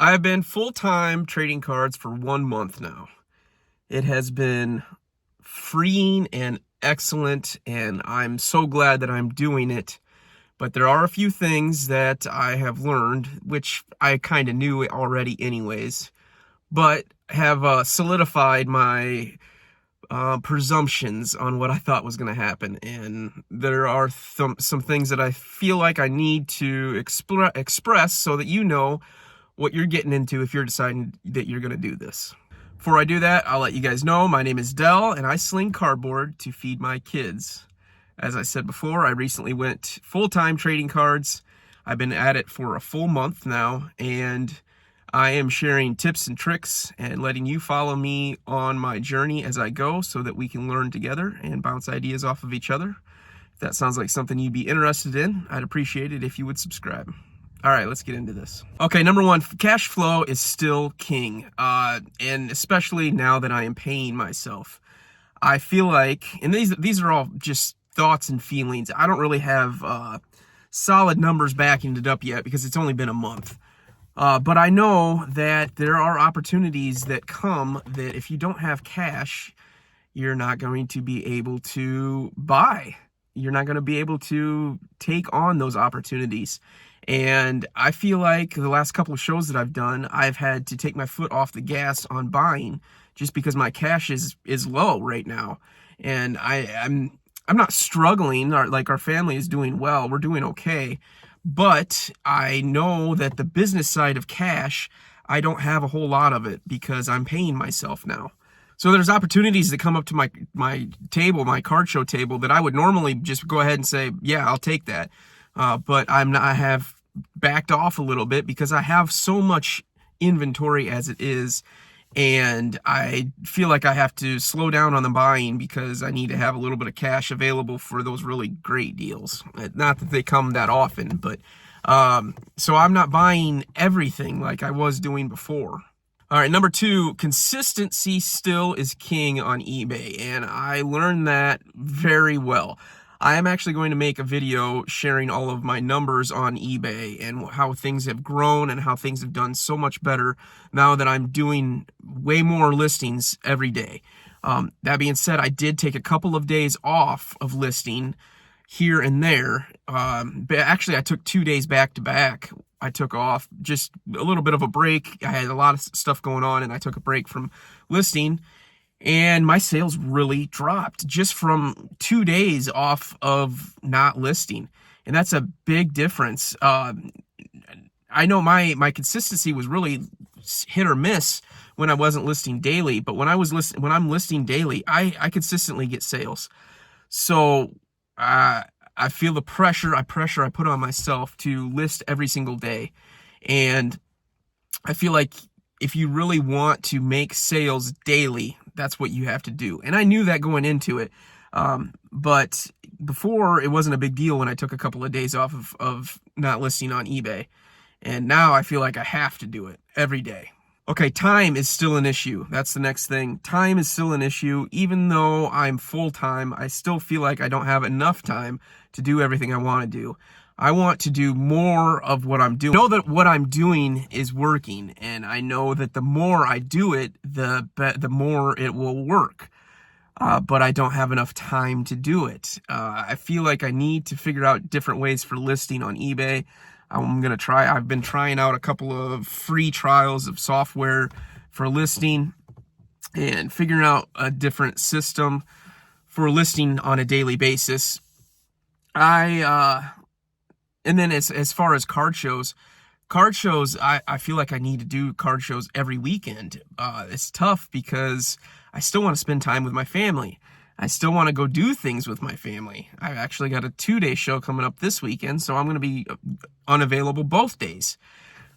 I've been full-time trading cards for 1 month now. It has been freeing and excellent, and I'm so glad that I'm doing it. But there are a few things that I have learned, which I kind of knew already anyways, but have solidified my presumptions on what I thought was going to happen. And there are some things that I feel like I need to express so that you know what you're getting into if you're deciding that you're going to do this. Before I do that, I'll let you guys know my name is Dell and I sling cardboard to feed my kids. As I said before, I recently went full-time trading cards. I've been at it for a full month now, and I am sharing tips and tricks and letting you follow me on my journey as I go so that we can learn together and bounce ideas off of each other. If that sounds like something you'd be interested in, I'd appreciate it if you would subscribe. All right, let's get into this. Okay, number one, cash flow is still king, and especially now that I am paying myself. I feel like, and these are all just thoughts and feelings. I don't really have solid numbers backing it up yet because it's only been a month. But I know that there are opportunities that come that if you don't have cash, you're not going to be able to buy. You're not going to be able to take on those opportunities. And I feel like the last couple of shows that I've done, I've had to take my foot off the gas on buying just because my cash is low right now. And I'm not struggling, like our family is doing well. We're doing okay. But I know that the business side of cash, I don't have a whole lot of it because I'm paying myself now. So there's opportunities that come up to my table, my card show table, that I would normally just go ahead and say, yeah, I'll take that. But I have backed off a little bit because I have so much inventory as it is, and I feel like I have to slow down on the buying because I need to have a little bit of cash available for those really great deals. Not that they come that often, but so I'm not buying everything like I was doing before. All right, number two, consistency still is king on eBay, and I learned that very well. I am actually going to make a video sharing all of my numbers on eBay and how things have grown and how things have done so much better now that I'm doing way more listings every day. That being said, I did take a couple of days off of listing here and there. But actually, I took 2 days back to back. I took off just a little bit of a break. I had a lot of stuff going on, and I took a break from listing. And my sales really dropped just from 2 days off of not listing. And that's a big difference. I know my consistency was really hit or miss when I wasn't listing daily, but when I'm listing daily, I consistently get sales. So I feel the pressure I put on myself to list every single day. And I feel like if you really want to make sales daily, that's what you have to do. And I knew that going into it. But before, it wasn't a big deal when I took a couple of days off of not listing on eBay. And now I feel like I have to do it every day. Okay, time is still an issue. That's the next thing. Time is still an issue. Even though I'm full-time, I still feel like I don't have enough time to do everything I want to do. I want to do more of what I'm doing. I know that what I'm doing is working, and I know that the more I do it, the more it will work. But I don't have enough time to do it. I feel like I need to figure out different ways for listing on eBay. I've been trying out a couple of free trials of software for listing and figuring out a different system for listing on a daily basis. And then as far as card shows, I feel like I need to do card shows every weekend. It's tough because I still want to spend time with my family. I still want to go do things with my family. I've actually got a 2-day show coming up this weekend, so I'm going to be unavailable both days.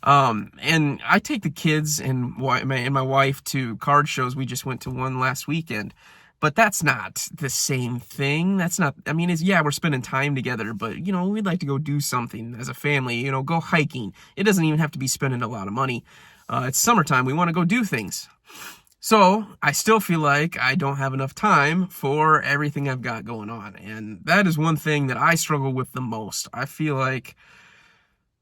And I take the kids and my wife to card shows. We just went to one last weekend. But that's not the same thing. That's not, I mean, we're spending time together, but, we'd like to go do something as a family, go hiking. It doesn't even have to be spending a lot of money. It's summertime. We want to go do things. So I still feel like I don't have enough time for everything I've got going on. And that is one thing that I struggle with the most. I feel like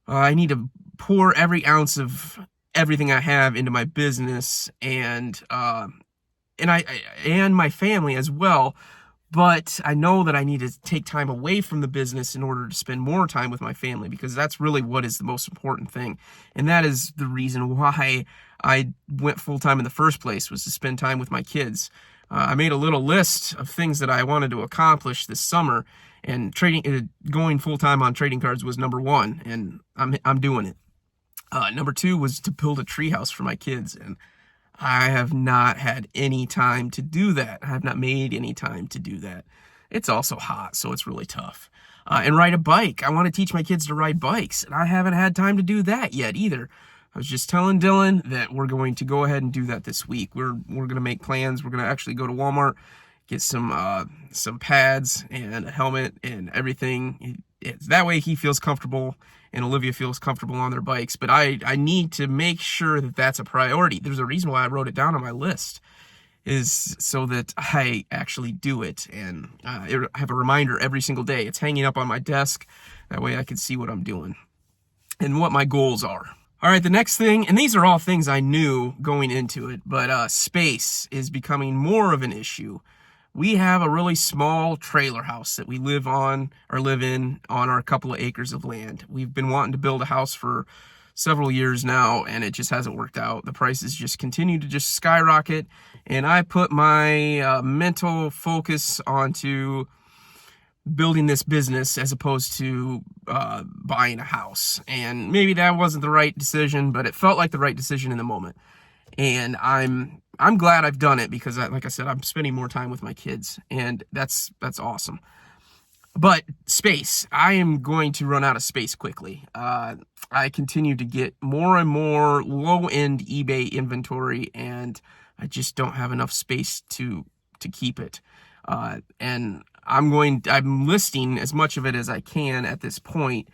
I need to pour every ounce of everything I have into my business and my family as well. But I know that I need to take time away from the business in order to spend more time with my family, because that's really what is the most important thing. And that is the reason why I went full-time in the first place, was to spend time with my kids. I made a little list of things that I wanted to accomplish this summer, and going full-time on trading cards was number one, and I'm doing it. Number two was to build a treehouse for my kids, and I have not had any time to do that. I have not made any time to do that. It's also hot, so it's really tough. And ride a bike. I want to teach my kids to ride bikes, and I haven't had time to do that yet either. I was just telling Dylan that we're going to go ahead and do that this week. We're going to make plans. We're going to actually go to Walmart, get some pads and a helmet and everything. That way he feels comfortable and Olivia feels comfortable on their bikes. But I need to make sure that that's a priority. There's a reason why I wrote it down on my list, is so that I actually do it. And I have a reminder every single day. It's hanging up on my desk. That way I can see what I'm doing and what my goals are. All right, the next thing, and these are all things I knew going into it, but space is becoming more of an issue. We have a really small trailer house that we live in on our couple of acres of land. We've been wanting to build a house for several years now, and it just hasn't worked out. The prices just continue to just skyrocket, and I put my mental focus onto building this business as opposed to buying a house. And maybe that wasn't the right decision, but it felt like the right decision in the moment. And I'm glad I've done it, because like I said, I'm spending more time with my kids, and that's awesome. But space, I am going to run out of space quickly. I continue to get more and more low-end eBay inventory, and I just don't have enough space to keep it. And I'm listing as much of it as I can at this point,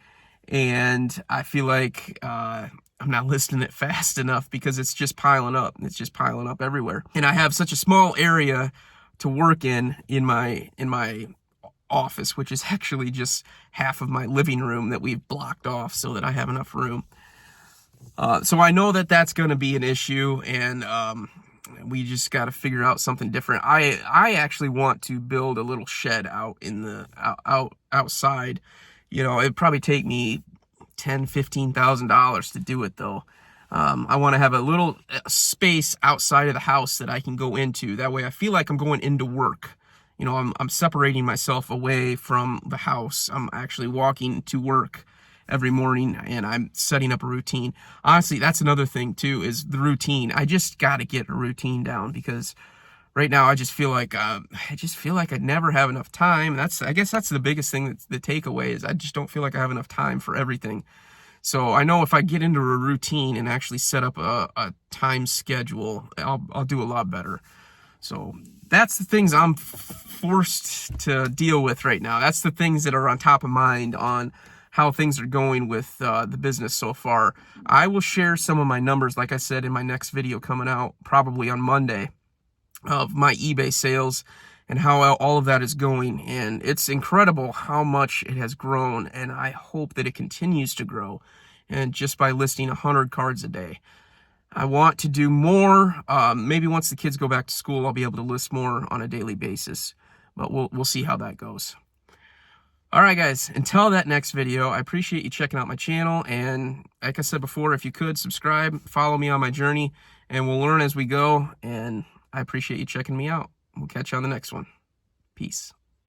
and I feel like I'm not listing it fast enough, because it's just piling up. It's just piling up everywhere. And I have such a small area to work in my office, which is actually just half of my living room that we've blocked off so that I have enough room. So I know that that's going to be an issue, and we just got to figure out something different. I actually want to build a little shed out in the outside. You know, it'd probably take me $10,000-$15,000 to do it, though. I want to have a little space outside of the house that I can go into. That way I feel like I'm going into work. You know, I'm separating myself away from the house. I'm actually walking to work every morning, and I'm setting up a routine. Honestly, that's another thing too, is the routine. I just got to get a routine down, because right now I just feel like I never have enough time. I guess that's the biggest thing. That's the takeaway, is I just don't feel like I have enough time for everything. So I know if I get into a routine and actually set up a time schedule, I'll do a lot better. So that's the things I'm forced to deal with right now. That's the things that are on top of mind on how things are going with the business so far. I will share some of my numbers, like I said, in my next video coming out probably on Monday, of my eBay sales and how all of that is going. And it's incredible how much it has grown, and I hope that it continues to grow, and just by listing 100 cards a day. I want to do more. Maybe once the kids go back to school, I'll be able to list more on a daily basis, but we'll see how that goes. All right, guys, until that next video, I appreciate you checking out my channel. And like I said before, if you could subscribe, follow me on my journey, and we'll learn as we go. And I appreciate you checking me out. We'll catch you on the next one. Peace.